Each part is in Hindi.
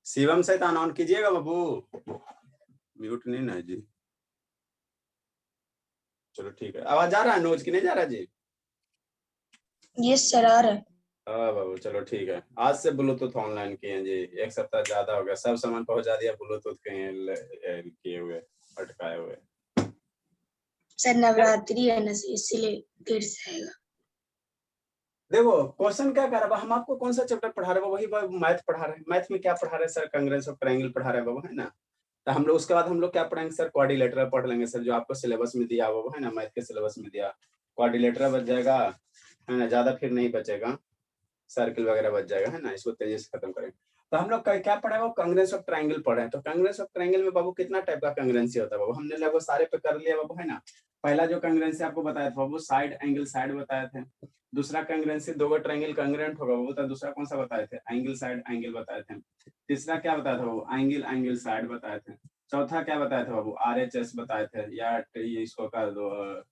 शिवम शैतान ऑन कीजिएगा बाबू, म्यूट नहीं ना जी। चलो ठीक है, आवाज आ रहा है नोज की नहीं जा रहा जी? यस सर आ रहा है। हाँ बाबू चलो ठीक है, आज से ब्लूटूथ ऑनलाइन किए हैं जी, एक सप्ताह ज्यादा हो गया, सब सामान पहुंचा दिया, ब्लूटूथ कहीं किए हुए अटकाए हुए। सर नवरात्रि है ना इसीलिए देर से आएगा। देखो क्वेश्चन क्या कर रहा है, हम आपको कौन सा चैप्टर पढ़ा रहे हैं, वही मैथ पढ़ा रहे हैं। मैथ में क्या पढ़ा रहे हैं सर? कांग्रेस और ट्रायंगल पढ़ा रहे हैं बाबू, है ना। तो हम लोग उसके बाद हम लोग क्या पढ़ेंगे सर? क्वाड्रिलेटरल पढ़ लेंगे सर, जो आपको सिलेबस में दिया वो है ना, मैथ के सिलेबस में दिया। क्वाड्रिलेटरल बच जाएगा है ना, ज्यादा फिर नहीं बचेगा, सर्किल वगैरह बच जाएगा, है ना। इसको तेजी से खत्म करेंगे। तो हम लोग क्या पढ़े, वो कांग्रेस ऑफ ट्रायंगल पढ़े हैं। तो कांग्रेस ऑफ ट्रायंगल में बाबू कितना टाइप का कांग्रेंसी होता है बाबू, हमने लगभग सारे पे कर लिया बाबू, है ना। पहला जो कांग्रेंसी आपको बताया था बाबू, साइड एंगल साइड बताए थे। दूसरा कांग्रेंसी दो ट्रायंगल कांग्रेंट होगा बाबू, तो दूसरा कौन सा बताए थे? एंगल साइड एंगल बताए थे। तीसरा क्या बताया था बाबू? एंगल एंगल साइड बताए थे। चौथा क्या बताया था बाबू? RHS बताए थे, या इसको कर दो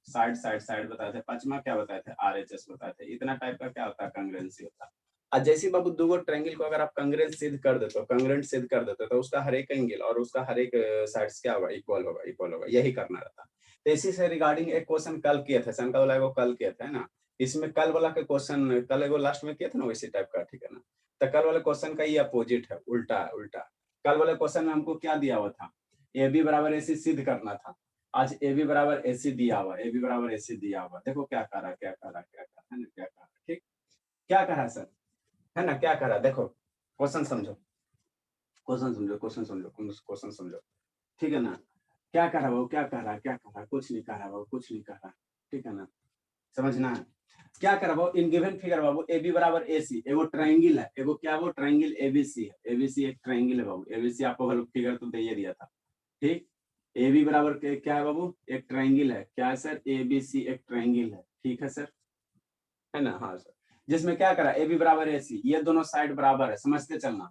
साइड साइड साइड बताए थे। पांचवा क्या बताए थे? RHS बताए थे। इतना टाइप का क्या होता है? कांग्रेंसी होता है। आज जैसे बाबू दो ट्रायंगल को अगर आप कांग्रेंट सिद्ध कर देते हो, कांग्रेंट सिद्ध कर देते हो, तो उसका हर एक एंगल और उसका हर एक साइड्स क्या होगा? इक्वल होगा, इक्वल होगा, यही करना रहता है। तो इसी से रिगार्डिंग एक क्वेश्चन कल किया था, शंका वाला को कल किया था, है ना। इसमें कल वाला का क्वेश्चन कल एगो लास्ट में किया था ना, वैसे टाइप का, ठीक है ना। तो कल वाले क्वेश्चन का ये अपोजिट है, उल्टा है, उल्टा। कल वाले क्वेश्चन में हमको क्या दिया हुआ था? AB बराबर AC सिद्ध करना था। आज AB बराबर AC दिया हुआ, AB बराबर AC दिया हुआ। देखो क्या कर रहा है, क्या कर रहा है, क्या कर रहा है ना, क्या कर रहा है, ठीक। क्या कर रहा है सर, है ना, क्या कर रहा है? देखो क्वेश्चन समझो, क्वेश्चन समझो, क्वेश्चन समझो, क्वेश्चन समझो, ठीक है ना। क्या कर रहा है वो, क्या कर रहा है, क्या कर रहा है? कुछ नहीं कर रहा है वो, कुछ नहीं कर रहा है, ठीक है ना। समझना है क्या कर रहा है इन गिवन फिगर बाबू। AB बराबर AC, एगो ट्रायंगल है, एगो क्या वो ट्रायंगल ABC है। ABC एक ट्रायंगल है बाबू, ABC आपको फिगर तो दे ही दिया था, ठीक। AB बराबर क्या है बाबू? एक ट्रायंगल है, क्या है सर? ABC एक ट्रायंगल है, ठीक है सर, है ना। हाँ सर, जिसमें क्या करा? AB बराबर AC, ये दोनों साइड बराबर है, समझते चलना।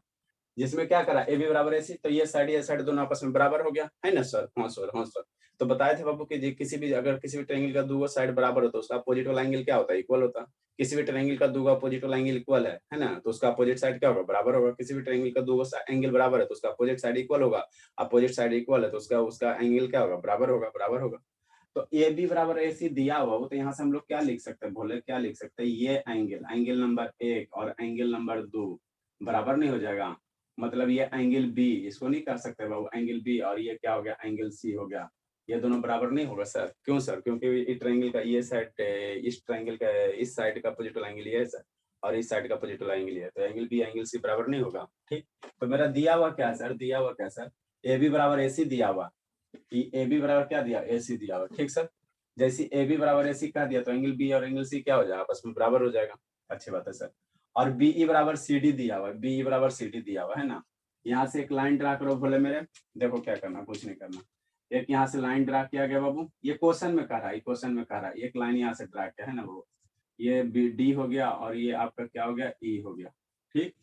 जिसमें क्या करा? AB बराबर AC, तो ये साइड दोनों आपस में बराबर हो गया, है ना सर। हाँ सर, हाँ सर। तो बताए थे बाबू कि किसी भी अगर किसी भी ट्रायंगल का दो साइड बराबर हो तो उसका अपोजिट वाला एंगल क्या होता है? इक्वल होता है। किसी भी ट्रायंगल का दो अपोजिट वाला एंगल इक्वल है ना, तो उसका अपोजिट साइड क्या होगा? बराबर होगा। किसी भी ट्रायंगल का दो एंगल बराबर है तो उसका अपोजिट साइड इक्वल होगा। अपोजिट साइड इक्वल है तो उसका उसका एंगल क्या होगा? बराबर होगा, बराबर होगा। तो AB बराबर AC दिया हुआ हो तो यहाँ से हम लोग क्या लिख सकते हैं? बोले क्या लिख सकते हैं? ये एंगल नंबर 1 और एंगल नंबर 2 बराबर नहीं हो जाएगा? मतलब ये एंगल B, इसको नहीं कर सकते बाबू, एंगल B, और ये क्या हो गया? एंगल C हो गया। ये दोनों बराबर नहीं होगा सर। क्यों सर? क्योंकि इस ट्रायंगल का ये साइड, इस ट्रायंगल का इस साइड का अपोजिट वाला एंगल ये है सर, और इस साइड का अपोजिट वाला एंगल ये है, तो एंगल B एंगल C बराबर नहीं होगा, ठीक। तो मेरा दिया हुआ क्या है सर? दिया हुआ क्या सर? AB बराबर AC दिया हुआ, AB बराबर क्या दिया? AC दिया हुआ, ठीक सर। जैसे AB बराबर AC कह दिया तो एंगल B और एंगल C क्या हो जाएगा? आपस में बराबर हो जाएगा, अच्छी बात है सर। और BE बराबर CD दिया हुआ है, BE बराबर CD दिया हुआ है ना। यहाँ से एक लाइन ड्रा करो बोले मेरे, देखो क्या करना, कुछ नहीं करना। एक यहाँ से लाइन ड्रा किया गया बाबू, ये क्वेश्चन में कह रहा है, क्वेश्चन में कह रहा है, एक लाइन यहाँ से ड्रा किया है ना वो, ये D हो गया और ये आपका क्या हो गया? E हो गया, ठीक।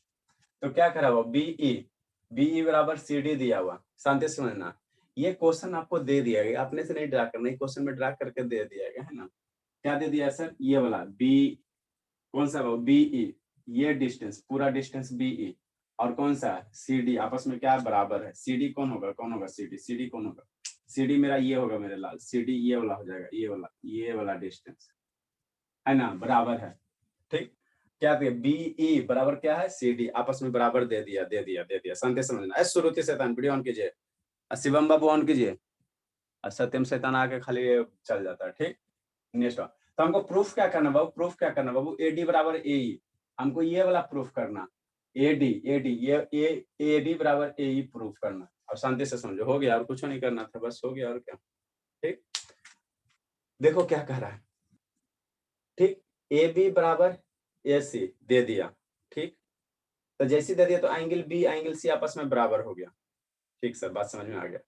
तो क्या करा वो? BE बराबर CD दिया हुआ, शांति से समझना। ये क्वेश्चन आपको दे दिया गया, अपने से नहीं ड्रा करना, क्वेश्चन में ड्रा करके दे दिया गया, है ना। क्या दे दिया सर? ये वाला B, कौन सा वो? BE, ये डिस्टेंस, पूरा डिस्टेंस BE, और कौन सा? CD, आपस में क्या बराबर है? CD कौन होगा? कौन होगा? CD कौन होगा? CD मेरा ये होगा मेरे लाल, CD ये वाला हो जाएगा, ये वाला डिस्टेंस, है ना, बराबर है, ठीक। क्या दिया? BE बराबर क्या है? CD, आपस में बराबर दे दिया, दे दिया, दे दिया। शांति समझना। श्रुति शैतान वीडियो ऑन कीजिए, शिवम बाबू ऑन कीजिए, सत्यम शैतान आके खाली चल जाता है, ठीक। नेक्स्ट, तो हमको प्रूफ क्या करना बाबू? प्रूफ क्या करना बाबू? AD बराबर AE, हमको ये वाला प्रूफ करना। AD ये AB बराबर AE प्रूफ करना। और शांति से समझो, हो गया, और कुछ नहीं करना था, बस हो गया, और क्या, ठीक। देखो क्या कह रहा है, ठीक। AB बराबर AC दे दिया, ठीक। तो जैसे दे दिया तो एंगल B एंगल C आपस में बराबर हो गया, ठीक सर, बात समझ में आ गया।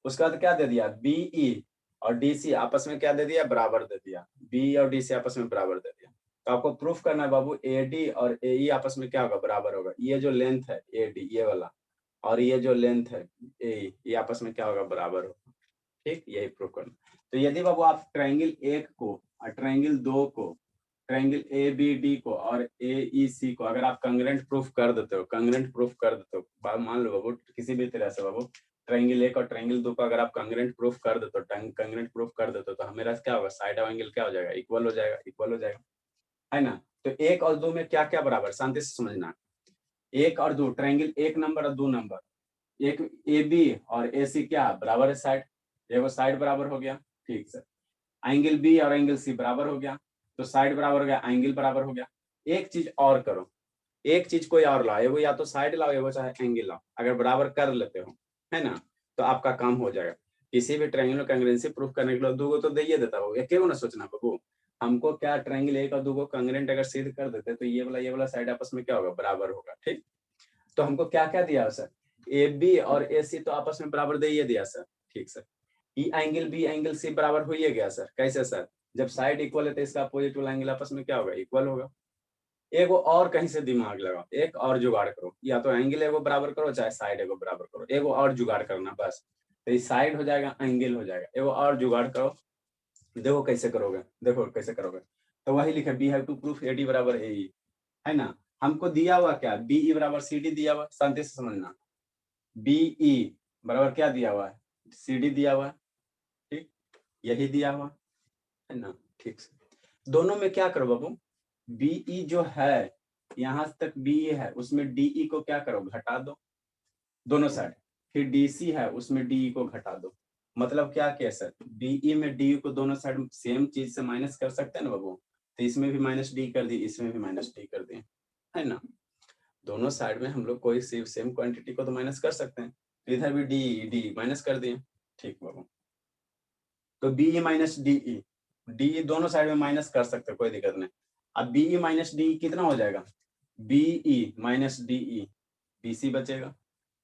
उसके बाद क्या दे दिया? BE और DC आपस में क्या दे दिया? बराबर दे दिया। BE और DC आपस में बराबर दे दिया। तो आपको प्रूफ करना है बाबू, AD और AE आपस में क्या होगा? बराबर होगा। ये जो लेंथ है AD ये वाला, और ये जो लेंथ है AE, ये आपस में क्या होगा? बराबर होगा, ठीक। यही प्रूफ करना। तो यदि बाबू आप ट्रायंगल 1 को और ट्रायंगल 2 को ट्रायंगल ए बी डी को और ए ई सी को अगर आप कंग्रेंट प्रूफ कर देते हो, मान लो बाबू किसी भी तरह से बाबू ट्रायंगल 1 और ट्रायंगल 2 को अगर आप कंग्रेंट प्रूफ कर देते हो तो हमें क्या होगा, साइड ऑफ एंगल क्या हो जाएगा, इक्वल हो जाएगा, है ना। तो 1 और 2 में क्या क्या बराबर, शांति से समझना, 1 और 2 ट्रायंगल 1 नंबर और 2 नंबर, एक ए बी और ए सी क्या बराबर है साइड, देखो साइड बराबर हो गया, ठीक सर। एंगल बी और एंगल सी बराबर हो गया, तो साइड बराबर हो गया, एंगल बराबर हो गया। एक चीज और करो, एक चीज कोई और लाओ, वो या तो साइड लाओ या वो चाहे एंगल लाओ, अगर बराबर कर लेते हो, है ना, तो आपका काम हो जाएगा। किसी भी ट्रायंगल कांग्रेंसी प्रूफ करने के लिए 2 को तो दे ही देता हो, एक ना सोचना बाबू, हमको क्या ट्रायंगल 1 और 2 को कांग्रेंट अगर सिद्ध कर देते तो ये वाला साइड आपस में क्या होगा, बराबर होगा, ठीक। तो हमको क्या क्या दिया सर, ए बी और ए सी तो आपस में बराबर दे ही दिया सर, ठीक sir. E angle B angle C बराबर हो ही गया सर, कैसे सर, जब साइड इक्वल है तो इसका अपोजिट वाला एंगल आपस में क्या होगा, इक्वल होगा। एक और कहीं से दिमाग लगाओ, एक और जुगाड़ करो, या तो एंगल एगो बराबर करो चाहे साइड एगो बराबर करो, एगो और जुगाड़ करना बस, तो ये साइड हो जाएगा एंगल हो जाएगा, एगो और जुगाड़ करो, देखो कैसे करोगे, तो वही लिखे we have to proof A D बराबर ए ई, है ना। हमको दिया हुआ क्या, बी ई बराबर सी डी दिया हुआ, शांति से समझना, बी ई बराबर क्या दिया हुआ है, सी डी दिया हुआ है, ठीक, यही दिया हुआ है ना, ठीक से। दोनों में क्या करो बाबू, बीई जो है यहां तक बी है उसमें डीई को क्या करो, घटा दो दोनों साइड, फिर डीसी है उसमें डीई को घटा दो, मतलब क्या किया सर, बीई में डी को दोनों साइड सेम चीज से माइनस कर सकते हैं ना बाबू, तो इसमें भी माइनस डी कर दी, इसमें भी माइनस डी कर दिए, है ना। दोनों साइड में हम लोग कोई सेम क्वांटिटी को तो माइनस कर सकते हैं, तो इधर भी डी माइनस कर दिए, ठीक बाबू। तो बीई माइनस डीई, डी दोनों साइड में माइनस कर सकते हैं, कोई दिक्कत नहीं। अब बीई माइनस डी कितना हो जाएगा, बीई माइनस डीई, बीसी बचेगा,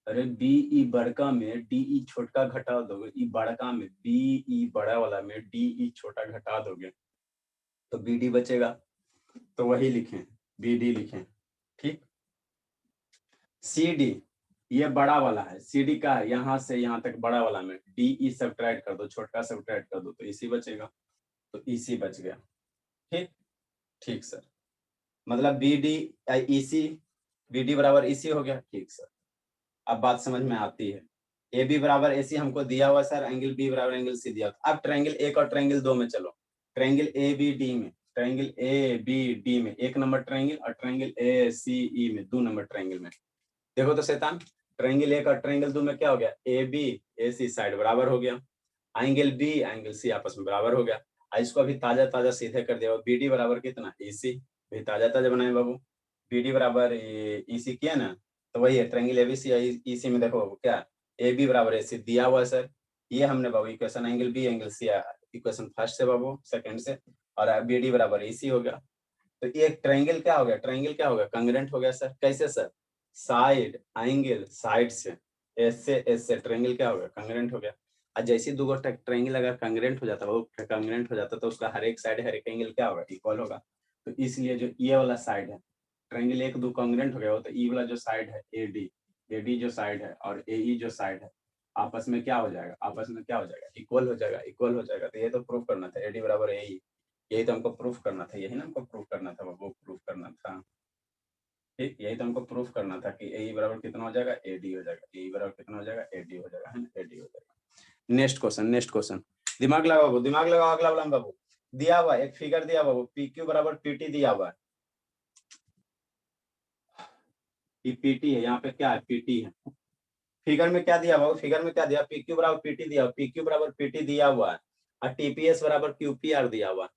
अरे बीई बड़का में डीई छोटका घटा दोगे, ई बड़का में बीई बड़ा वाला में डीई छोटा घटा दोगे तो बीडी बचेगा, तो वही लिखें, बीडी लिखें, ठीक। सीडी ये बड़ा वाला है, सीडी का है यहां से यहां तक बड़ा वाला में डीई सब्ट्रैक्ट कर दो, छोटका सब्ट्रैक्ट कर दो तो इसी बचेगा, तो इसी बच गया, ठीक, ठीक सर। मतलब बी डी ई सी, बी डी बराबर ई सी हो गया, ठीक सर। अब बात समझ में आती है, ए बी बराबर ए सी हमको दिया हुआ सर, एंगल बी बराबर एंगल सी दिया। अब ट्रायंगल 1 और ट्रायंगल 2 में चलो, ट्रायंगल ए बी डी में, ट्रायंगल ए बी डी में 1 नंबर ट्रायंगल और ट्रायंगल ए सी ई में 2 नंबर ट्रायंगल में, देखो तो शैतान, ट्रायंगल 1 और ट्रायंगल 2 में क्या हो गया, A B A C side बराबर हो गया, एंगल बी एंगल सी आपस में बराबर हो गया। इसको अभी ताजा ताजा सीधे कर दिया, बी डी बराबर कितना, ए सी, भी ताजा ताजा बनाए बाबू, बी डी बराबर ई सी किया ना, तो वही है ट्रायंगल एबीसी ई सी में देखो बाबू क्या, ए बी बराबर ए सी दिया हुआ है सर, ये हमने बाबू equation angle B angle C equation first से बाबू सेकंड से, और बी डी बराबर ई सी हो गया, तो ये ट्रायंगल क्या हो गया, ट्रायंगल क्या हो गया, कांग्रेंट हो गया सर, कैसे सर, साइड एंगल साइड से एस से ट्रायंगल क्या हो गया, कांग्रेंट हो गया। और जैसे दो ट्रायंगल अगर कांग्रेंट हो जाता, वो कांग्रेंट हो जाता तो उसका हर एक साइड हर एक एंगल क्या होगा, इक्वल होगा। तो इसलिए जो ये वाला साइड है, ट्रायंगल 1 2 कांग्रेंट हो गया हो, तो ई वाला जो साइड है ए डी जो साइड है और ए ई जो साइड है आपस में क्या हो जाएगा, आपस में क्या हो जाएगा, इक्वल हो जाएगा, इक्वल हो जाएगा। तो ये तो प्रूफ करना था, ए डी बराबर ए ई, यही तो हमको प्रूफ करना था, यही ना हमको प्रूफ करना था, वो प्रूफ करना था, ठीक, यही तो हमको प्रूफ करना था कि ए बराबर कितना हो जाएगा, ए डी हो जाएगा, ए बराबर कितना हो जाएगा, ए डी हो जाएगा, है ना, ए डी हो जाएगा। नेक्स्ट क्वेश्चन, दिमाग लगाओ बाबू, दिमाग लगाओ, अगला वाला बाबू दिया हुआ एक फिगर दिया बाबू, पी क्यू बराबर पीटी दिया हुआ है, पीटी है, यहाँ पे क्या है, पीटी है, फिगर में क्या दिया बाबू, फिगर में क्या दिया, पी क्यू बराबर पीटी दिया, पी क्यू बराबर पीटी दिया हुआ है, और टीपीएस बराबर क्यूपीआर दिया हुआ है।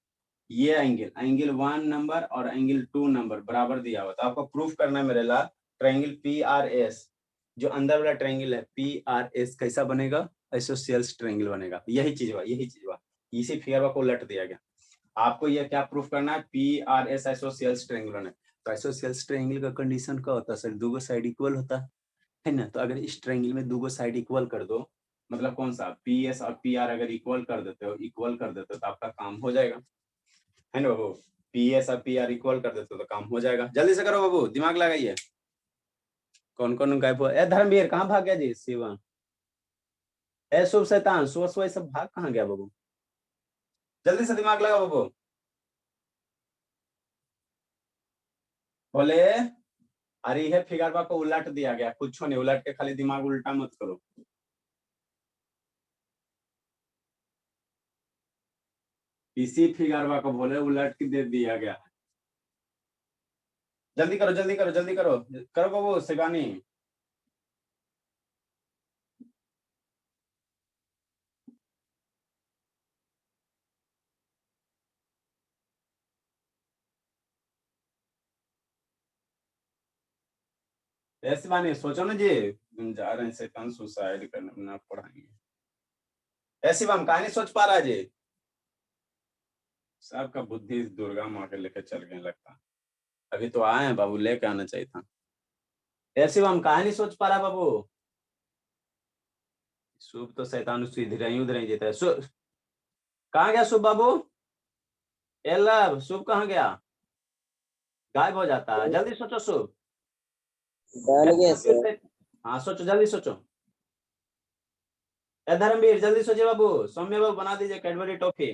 ये एंगल 1 नंबर और एंगल 2 नंबर बराबर दिया हुआ, तो आपको प्रूफ करना है मेरे ला, ट्रायंगल पी आर एस जो अंदर वाला ट्रायंगल है पी आर एस कैसा बनेगा, आइसोसेल्स ट्रायंगल बनेगा, यही चीज हुआ, इसी फिगर को उलट दिया गया। आपको ये क्या प्रूफ करना है, P R S isosceles triangle बने, तो आइसोसेल्स ट्रायंगल का कंडीशन क्या होता है सर, दो साइड इक्वल होता है ना। तो अगर इस ट्रायंगल में दो साइड इक्वल कर दो, मतलब कौन सा, पी एस और पी आर अगर इक्वल कर देते हो तो आपका काम हो जाएगा, है ना बाबू, पी एस और पी आर इक्वल कर देते तो काम हो जाएगा। जल्दी से करो बाबू, दिमाग लगाइए। कौन कौन गायब हुआ, धर्मवीर कहाँ भाग गया जी, शिवा, शुभ शैतान, सुबह सब भाग कहाँ गया बाबू, जल्दी से दिमाग लगा बाबू। बोले अरे है फिगरवा को उलट दिया गया, कुछ नहीं, उलट के खाली दिमाग उल्टा मत करो। इसी फिगरवा को बोले उलट के दे दिया गया। जल्दी करो जल्दी करो जल्दी करो, करो बाबू शिवानी। ऐसे बानी सोचो ना जी, हम जा रहे हैं शैतान सुसाइड करने, ना पढ़ाएंगे। ऐसी बात कहानी सोच पा रहा जी, सबका बुद्धि दुर्गा माँ के लेके चल गए लगता। अभी तो आए हैं बाबू, लेके आना चाहिए था। ऐसी बात कहानी सोच पा रहा बाबू। शुभ तो शैतान उधर ही जीता है। कहाँ गया शुभ बाबू? एल्ला शुभ कहाँ गया? गायब हो जाता है। जल्दी सोचो शुभ। हाँ सोचो जल्दी सोचो। धर्मवीर जल्दी सोचिए बाबू। सौम्य बाबू बना दीजिए कैडबरी टॉफी।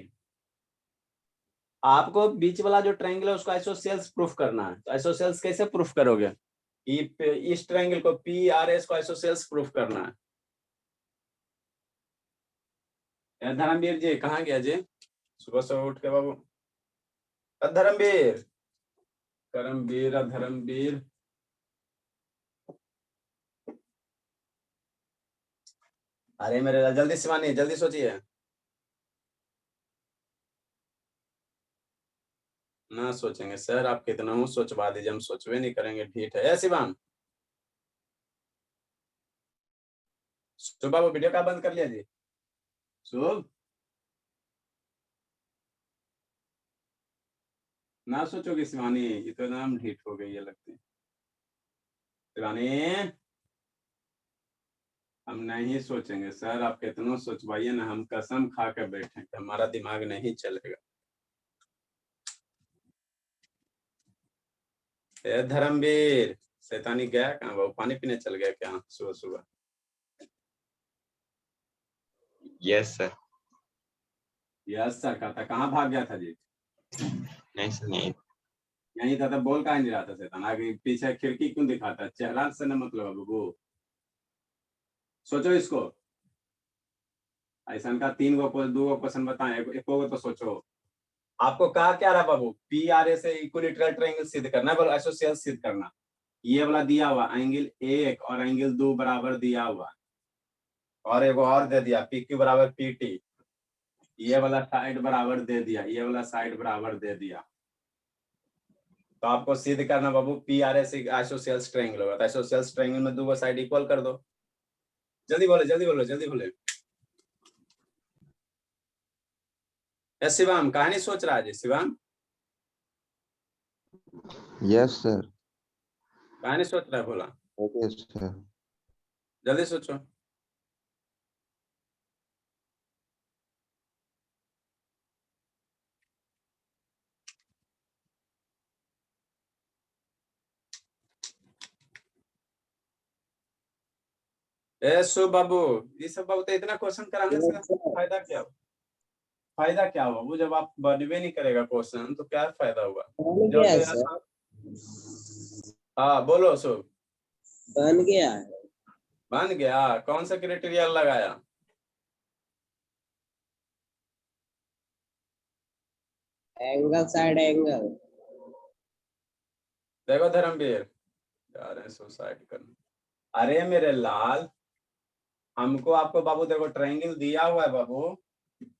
आपको बीच वाला जो ट्रायंगल है उसको आइसोसेल्स प्रूफ करना है। तो आइसोसेल्स कैसे प्रूफ करोगे? इस ट्रायंगल को पी आर एस को आइसोसेल्स प्रूफ करना है। धर्मवीर जी कहाँ गया जी? सुबह सुबह उठ के बाबू। धर्मवीर, करमवीर, धर्मवीर, अरे मेरे जल्दी शिवानी जल्दी सोचिए ना। सोचेंगे सर, आप कितना हूँ सोचवा दीजिए, हम सोचवे नहीं करेंगे। ठीक है शिवान। सुबह वो वीडियो का बंद कर लिया जी। शुभ ना सोचोगे शिवानी, इतना हम ढीठ हो गई है लगती। शिवानी हम नहीं सोचेंगे सर, आप कितना सोचवाइए ना, हम कसम खा कर बैठे कि हमारा दिमाग नहीं चलेगा। धर्मवीर शैतानी गया कहाँ? वो पानी पीने चल गया क्या सुबह सुबह? Yes sir. यस सर का था, कहाँ भाग गया था जी? नहीं सर नहीं। यहीं था तो बोल कहाँ नहीं रहा था शैतान? आगे पीछे खिड़की क्यों दिखाता? चेहरा से न मतलब बाबू। सोचो इसको। ऐसा का 3 गो 2 गो क्वेश्चन बताएं, एक गो तो सोचो। आपको कहा क्या रहा बाबू? पी आर ए से इक्विलेटरल ट्रायंगल सिद्ध करना है, बोलो आइसोसेल्स सिद्ध करना। ये वाला दिया हुआ एंगल 1 और एंगल 2 बराबर दिया हुआ, और एक और दे दिया पी क्यू बराबर पी टी। ये वाला साइड बराबर दे दिया, ये वाला साइड बराबर दे दिया। तो आपको सिद्ध करना बाबू पी आर ए से आइसोसेल्स ट्रायंगल होगा। तो आइसोसेल्स ट्रायंगल में 2 साइड इक्वल कर दो। जल्दी बोले जल्दी बोलो जल्दी बोले। शिवाम कहानी सोच रहा है जी? शिवाम यस सर। कहानी सोच रहा है? बोला ओके सर। जल्दी सोचो। सो बाबू, ये सब बाबू तो इतना क्वेश्चन कराने से फायदा क्या हो? फायदा क्या हुआ वो? जब आप बनवे नहीं करेगा क्वेश्चन तो क्या फायदा हुआ? हाँ बोलो सो। बन गया है। बन गया? कौन सा क्राइटेरिया लगाया? Angle side angle. देखो धर्मवीर जा रहे हैं सुसाइड करने। अरे मेरे लाल, हमको आपको बाबू देखो ट्रायंगल दिया हुआ है बाबू,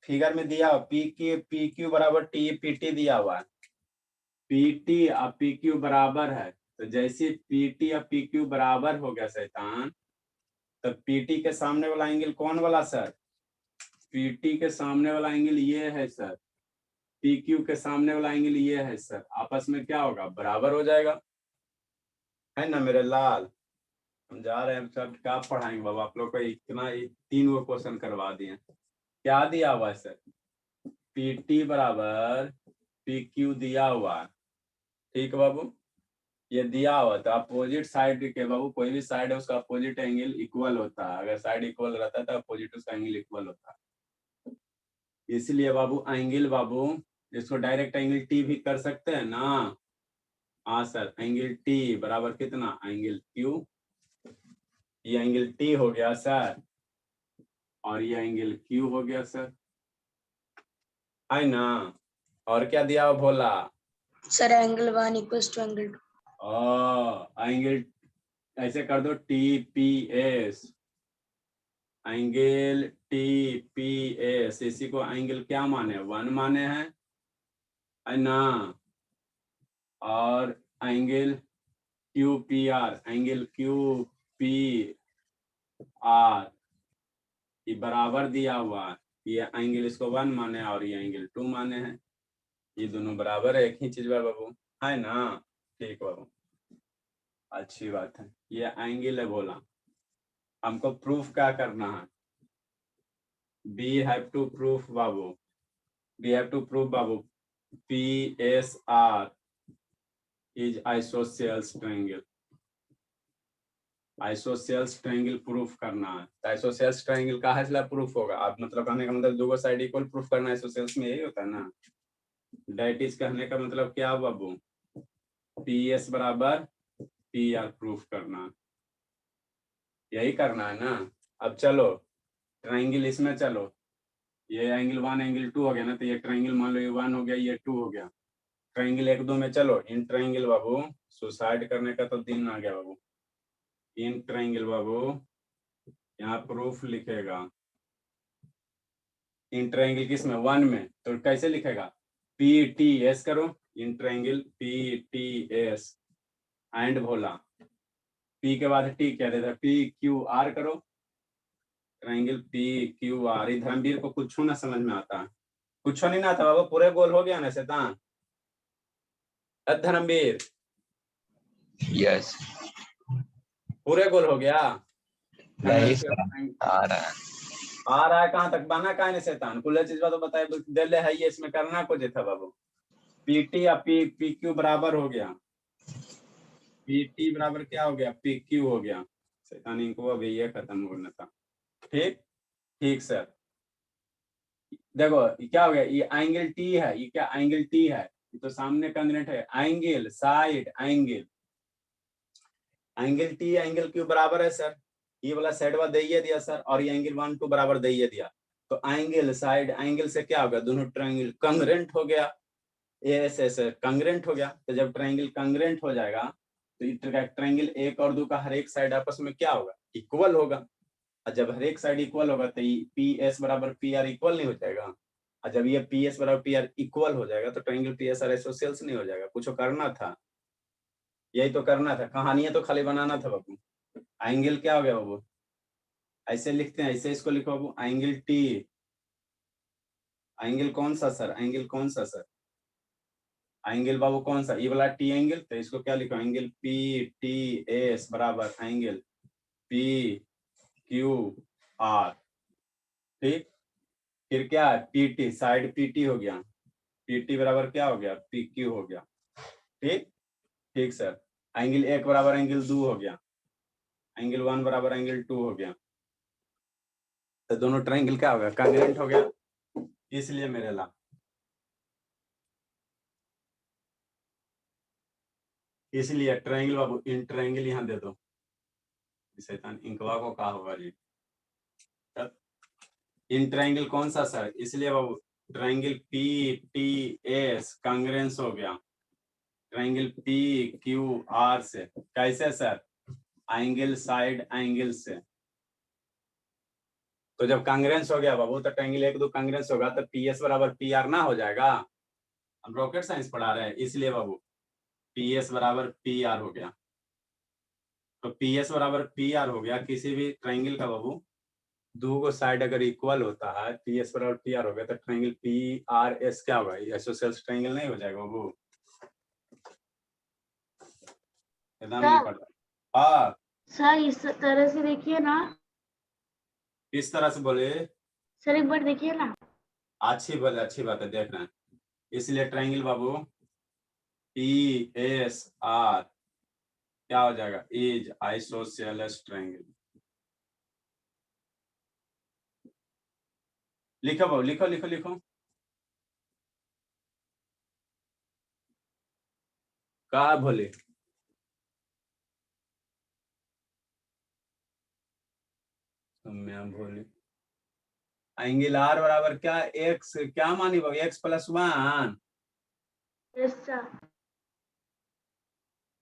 फिगर में दिया हुआ पी क्यू बराबर टी पी टी दिया हुआ है। पी टी और पी क्यू बराबर है, तो जैसे पी टी और पी क्यू बराबर हो गया शैतान, तो पीटी के सामने वाला एंगल कौन वाला सर? पीटी के सामने वाला एंगल ये है सर, पी क्यू के सामने वाला एंगल ये है सर। आपस में क्या होगा? बराबर हो जाएगा, है ना मेरे लाल? हम जा रहे हैं सर, क्या पढ़ाएंगे बाबा आप लोग को? इतना 3 गो क्वेश्चन करवा दिए। क्या दिया हुआ है सर? पीटी बराबर पी क्यू दिया हुआ है, ठीक है बाबू? ये दिया हुआ था अपोजिट साइड के बाबू, कोई भी साइड है उसका अपोजिट एंगल इक्वल होता है। अगर साइड इक्वल रहता है तो अपोजिट उसका एंगल इक्वल होता है। इसलिए बाबू एंगल बाबू, इसको डायरेक्ट एंगल टी भी कर सकते हैं ना। हाँ सर, एंगल टी बराबर कितना, एंगल क्यू, ये एंगल टी हो गया सर, और ये एंगल क्यू हो गया सर, है ना। और क्या दिया हुआ Bhola, sir angle 1 equals to angle 2। Angle ऐसे कर दो, T P S, angle T P S, इसी को एंगल क्या माने, 1 माने हैं, है ना। और angle Q P R, angle Q P R ये बराबर दिया हुआ है, ये एंगल इसको 1 माने और ये एंगल 2 माने हैं, ये दोनों बराबर है, एक ही चीज बाबू, है ना। ठीक बाबू, अच्छी बात है, ये एंगल है बोला, हमको प्रूफ क्या करना है, वी हैव टू प्रूफ बाबू, वी हैव टू प्रूफ बाबू, P S R is isosceles triangle, isosceles triangle proof करना है। तो आइसोसेल्स ट्रायंगल का है प्रूफ होगा, आप मतलब कहने का मतलब दो साइड इक्वल प्रूफ करना है, आइसोसेल्स में यही होता है ना। डेट इज कहने का मतलब क्या बाबू, पी एस बराबर पी आर प्रूफ करना, यही करना है ना। अब चलो ट्रायंगल इसमें, चलो ये एंगल 1 एंगल 2 हो गया ना, तो ये ट्रायंगल मान लो ये 1 हो गया, ये 2 हो गया, ट्रायंगल 1 2 में चलो, इन ट्रायंगल बाबू सुसाइड करने का तो दिन आ गया बाबू, इन ट्रायंगल बाबू यहाँ प्रूफ लिखेगा, इन ट्रायंगल किस में, 1 में, तो कैसे लिखेगा, पी टी एस करो, in triangle P T S and भोला, पी के बाद टी क्या देता है, पी क्यू आर करो, ट्रायंगल पी क्यू आर। धर्मवीर को कुछ ना समझ में आता है, कुछ नहीं ना आता बाबू, पूरे गोल हो गया ना शैतान, धर्मवीर यस। पूरे गोल हो गया, नहीं सर, आ रहा है। आ रहा है कहाँ तक, बना कहाँ है शैतान, कुल चीज तो बताए दे ले है, ये इसमें करना कुछ था बाबू, पीटी या पी पी क्यू बराबर हो गया, पीटी बराबर क्या हो गया, पी क्यू हो गया, शैतानी को अभी ये खत्म होना था। ठीक, ठीक सर, देखो ये क्या हो गया, ये एंगल टी है, ये क्या एंगल टी है, ये तो सामने कांग्रेंट है, angle side angle, angle T angle Q बराबर है सर, ये वाला साइड वाला दे दिया सर, और ये एंगल 1 2 बराबर दे दिया, तो एंगल साइड एंगल से क्या हो गया, दोनों ट्रायंगल कांग्रेंट हो गया, ऐसे कांग्रेंट हो गया। तो जब ट्रायंगल कांग्रेंट हो जाएगा तो ट्रायंगल 1 और 2 का हर एक साइड आपस में क्या होगा, इक्वल होगा, और जब हर एक साइड इक्वल होगा तो पी एस बराबर पी आर इक्वल नहीं हो जाएगा, और जब ये पी एस बराबर पी आर इक्वल हो जाएगा तो triangle P S are isosceles नहीं हो जाएगा, कुछ करना था, यही तो करना था, कहानियां तो खाली बनाना था बाबू। एंगल क्या हो गया बाबू, ऐसे लिखते हैं, ऐसे इसको लिखो बाबू, एंगल टी, एंगल कौन सा सर, एंगल कौन सा सर, एंगल बाबू कौन सा, ये वाला टी एंगल, तो इसको क्या लिखो, एंगल पी टी एस बराबर एंगल पी क्यू आर। ठीक, फिर क्या है, पीटी साइड पीटी हो गया, पीटी बराबर क्या हो गया, पी क्यू हो गया। ठीक, ठीक सर, एंगल 1 बराबर एंगल 2 हो गया, एंगल 1 बराबर एंगल 2 हो गया, तो दोनों ट्रायंगल क्या हो गया, कांग्रेंट हो गया, इसलिए मेरे ला इसलिए ट्रायंगल बाबू, इन ट्रायंगल यहाँ दे दो, शैतान इंकवा को कहा होगा जी, इन ट्रायंगल कौन सा सर, इसलिए बाबू triangle P T S Congress हो गया ट्रायंगल पी क्यू आर से, कैसे सर, एंगल साइड एंगल से, तो जब कांग्रेंस हो गया बाबू तो ट्रायंगल 1 2 कांग्रेंस होगा तो पी एस बराबर पी आर ना हो जाएगा, हम रॉकेट साइंस पढ़ा रहे हैं, इसलिए बाबू पी एस बराबर पी आर हो गया, तो पी एस बराबर पी आर हो गया, किसी भी ट्रायंगल का बाबू दो को साइड अगर इक्वल होता है, पी एस बराबर पी आर हो गया, तो ट्रायंगल पी आर एस क्या होगा, आइसोसेल्स ट्रायंगल नहीं हो जाएगा बाबू, एकदम नहीं पढ़ता। हाँ सर इस तरह से देखिए ना, इस तरह से बोले, सर एक बार देखिए ना। अच्छी बात है, देख रहे हैं, इसलिए triangle Babu P S are क्या हो जाएगा, इज आइसोसेलेस ट्रायंगल, लिखो बाबू, लिखो लिखो लिखो, कहा भोले? भोले एंगल आर बराबर क्या एक्स क्या मानी बाबू एक्स प्लस 1 यस सर।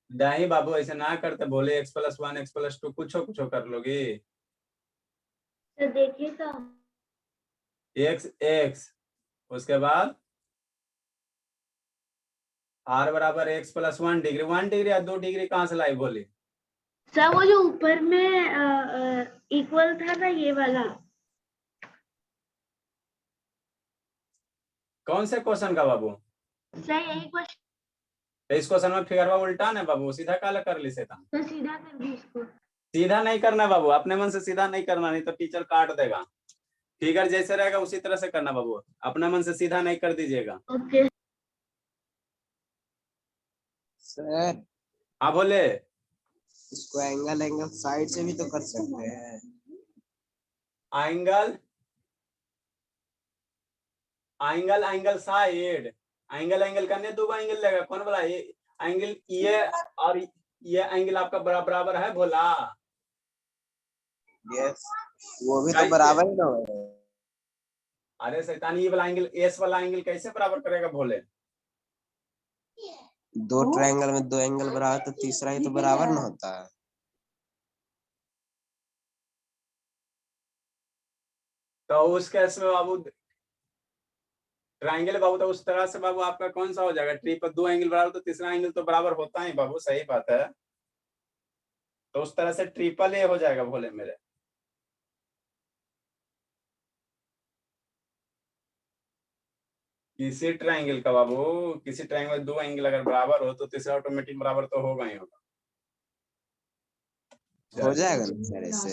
नहीं बाबू ऐसे ना करते बोले एक्स प्लस 1 एक्स प्लस 2 कुछ कर लोगे सर देखिए तो एक्स एक्स उसके बाद आर बराबर एक्स प्लस 1 डिग्री 1 डिग्री या 2 डिग्री कहाँ से लाई बोले? सर वो जो ऊपर में इक्वल था ना ये वाला। कौन से क्वेश्चन का बाबू? सर यही क्वेश्चन। तो इस क्वेश्चन में फिगरवा उल्टा ना बाबू, सीधा काला कर ली सेता। तो सीधा कर दी इसको। सीधा नहीं करना बाबू, अपने मन से सीधा नहीं करना, नहीं तो टीचर काट देगा। फिगर जैसे रहेगा उसी तरह से करना बाबू, अपना मन से सीधा नहीं कर दीजिएगा। ओके सर हाँ बोले। इसको एंगल साइड से भी तो कर सकते हैं। Angle angle angle side angle करने दो एंगल लगेगा, कौन बोला? ये एंगल ये और ये एंगल आपका बराबर है बोला। यस वो भी तो बराबर ही ना हो। अरे शैतान, ये वाला एंगल एस वाला एंगल कैसे बराबर करेगा भोले? दो ट्रायंगल में दो एंगल बराबर तो तीसरा ही तो बराबर ना होता है। तो उस केस में बाबू ट्रायंगल बाबू, तो उस तरह से बाबू आपका कौन सा हो जाएगा? ट्रिपल दो एंगल बराबर तो तीसरा एंगल तो बराबर होता ही बाबू, सही बात है। तो उस तरह से ट्रिपल ए हो जाएगा भोले मेरे। किसी ट्रायंगल का बाबू, किसी ट्रायंगल में दो एंगल अगर बराबर हो तो तीसरा ऑटोमेटिक बराबर तो होगा ही होगा। हो जाएगा ना सर ऐसे।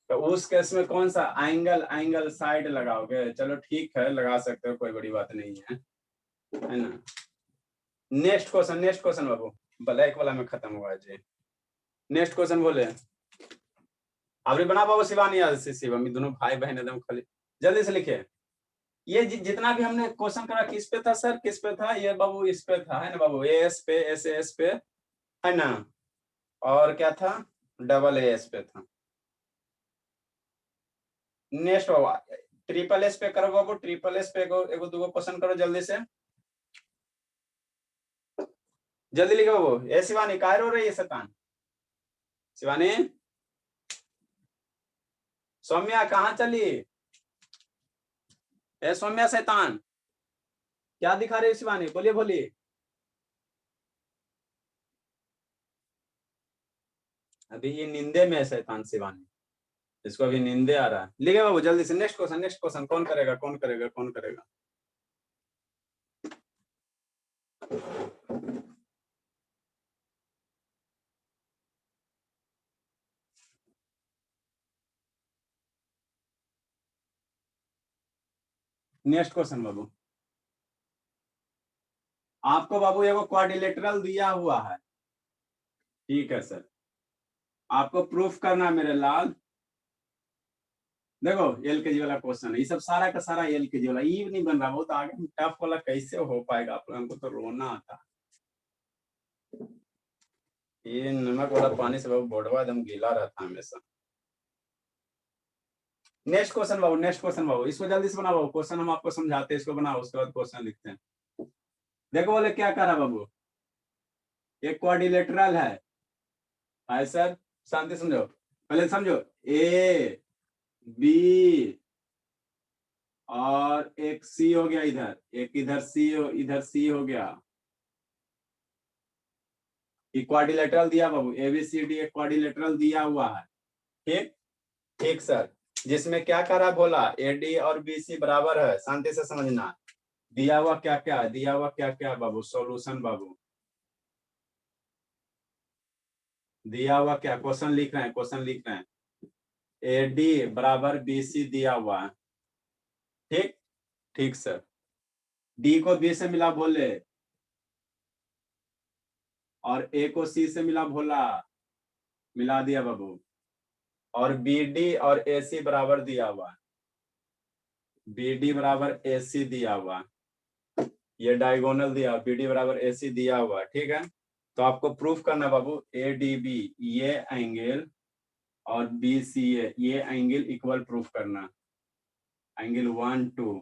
तो उस केस में कौन सा एंगल साइड लगाओगे? चलो ठीक है, लगा सकते हो, कोई बड़ी बात नहीं है ना। नेक्स्ट क्वेश्चन बाबू, ब्लैक वाला में खत्म हुआ जी। नेक्स्ट क्वेश्चन बोले अभी बना बाबू, शिवानी शिवम दोनों भाई बहन एकदम खाली जल्दी से लिखे। ये जितना भी हमने क्वेश्चन करा किस पे था सर? किस पे था ये बाबू? इस पे था है ना बाबू, एस पे एस पे है ना, और क्या था? डबल एस पे था। नेक्स्ट बाबू ट्रिपल एस पे करो बाबू, ट्रिपल एस पे एगो दूगो क्वेश्चन करो जल्दी से, जल्दी लिखो बाबू। ए शिवानी काहे रो रही है शैतान? शिवानी सौम्या कहाँ चली? ए सौम्या शैतान क्या दिखा रही है शिवानी? बोलिए बोलिए। अभी ये नींदे में है शैतान शिवानी, इसको अभी नींदे आ रहा है। लिखे बाबू जल्दी से। नेक्स्ट क्वेश्चन कौन करेगा कौन करेगा कौन करेगा? नेक्स्ट क्वेश्चन बाबू, आपको बाबू एगो क्वाड्रिलेटरल दिया हुआ है, ठीक है सर, आपको प्रूफ करना है मेरे लाल। देखो एलकेजी वाला क्वेश्चन है, ये सब सारा का सारा एलकेजी वाला, ये नहीं बन रहा, बहुत आगे टफ वाला कैसे हो पाएगा आप लोगों को? तो रोना आता। ये नमक वाला पानी से बाबू बोर्डवा एकदम गीला रहता है हमेशा। नेक्स्ट क्वेश्चन बाबू, इसको जल्दी से बनाओ बाबू। क्वेश्चन हम आपको समझाते हैं, इसको बनाओ, उसके बाद क्वेश्चन लिखते हैं। देखो बोले क्या कर रहा बाबू, एक क्वाड्रिलेटरल है सर, शांति समझो, पहले समझो। ए बी और एक सी हो गया, इधर एक इधर सी हो गया। क्वाड्रिलेटरल दिया बाबू, एबीसीडी एक क्वाड्रिलेटरल दिया हुआ है, ठीक ठीक सर, जिसमें क्या करा बोला? एडी और बीसी बराबर है, शांति से समझना। दिया हुआ क्या बाबू? सॉल्यूशन बाबू, दिया हुआ क्या? क्वेश्चन लिख रहे हैं। एडी बराबर बीसी दिया हुआ है, ठीक ठीक सर। डी को बी से मिला बोले और ए को सी से मिला भोला, मिला दिया बाबू, और बी डी और ए सी बराबर दिया हुआ है, बी डी बराबर ए सी दिया हुआ, ये डायगोनल दिया, BD बराबर AC दिया हुआ, ठीक है। तो आपको प्रूफ करना बाबू, ADB ये एंगल और BCA ये एंगल इक्वल प्रूफ करना, एंगल 1 2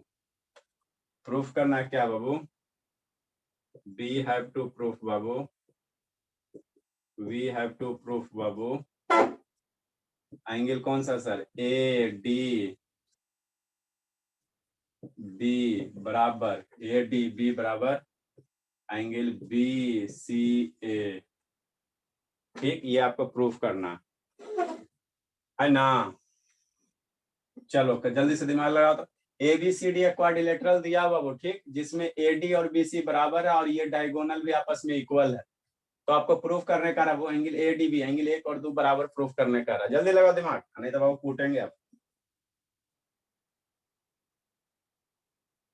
प्रूफ करना है क्या बाबू, we have to proof Babu, we have to proof Babu angle कौन सा सर, ADB बराबर ADB बराबर एंगल BCA, ठीक, ये आपको प्रूफ करना है ना। चलो जल्दी से दिमाग लगाओ तो, ABCD क्वाड्रिलेटरल दिया हुआ वो, ठीक, जिसमें AD और BC बराबर है और ये डायगोनल भी आपस में इक्वल है। तो आपको प्रूफ करने का रहा वो एंगल ADB, एंगल 1 और 2 बराबर प्रूफ करने का रहा। जल्दी लगाओ दिमाग, नहीं तो बाबू कूटेंगे आप।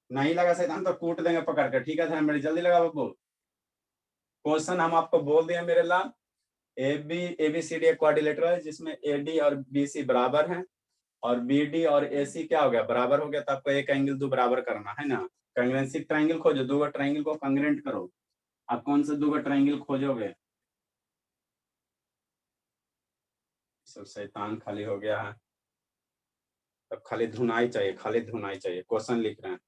नहीं लगा सही हम तो कूट देंगे पकड़ कर, ठीक है ध्यान मेरी, जल्दी लगा बाबू। क्वेश्चन हम आपको बोल दिए मेरे लाल, ABCD क्वाड्रिलेटरल है जिसमें AD और BC बराबर हैं और BD और AC क्या हो गया, बराबर हो गया। तो आपको एक एंगल 2 बराबर करना है ना। कंग्रेंसी ट्रायंगल खोजो, दो ट्रायंगल को कंग्रेंट करो। आप कौन से दो ट्रायंगल खोजोगे, सब शैतान खाली हो गया है, अब खाली धुनाई चाहिए, खाली धुनाई चाहिए। क्वेश्चन लिख रहे हैं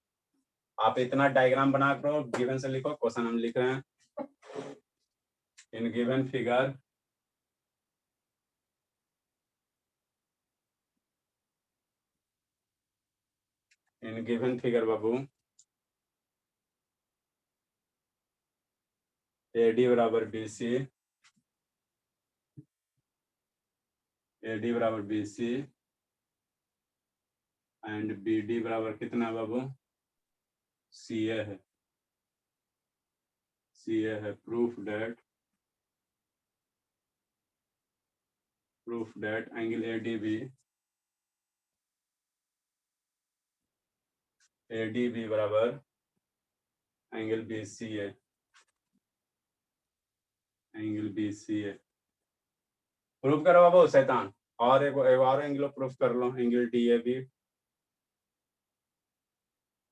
आप, इतना डायग्राम बना करो, गिवन से लिखो, क्वेश्चन हम लिख रहे हैं। इन गिवन फिगर बाबू AD बराबर BC, AD बराबर BC एंड BD बराबर कितना बाबू, CA है, CA है। प्रूफ डेट एंगल ADB बराबर angle BCA, angle BCA proof करो बाबू शैतान। और एक और एंगल प्रूफ कर लो, angle DAB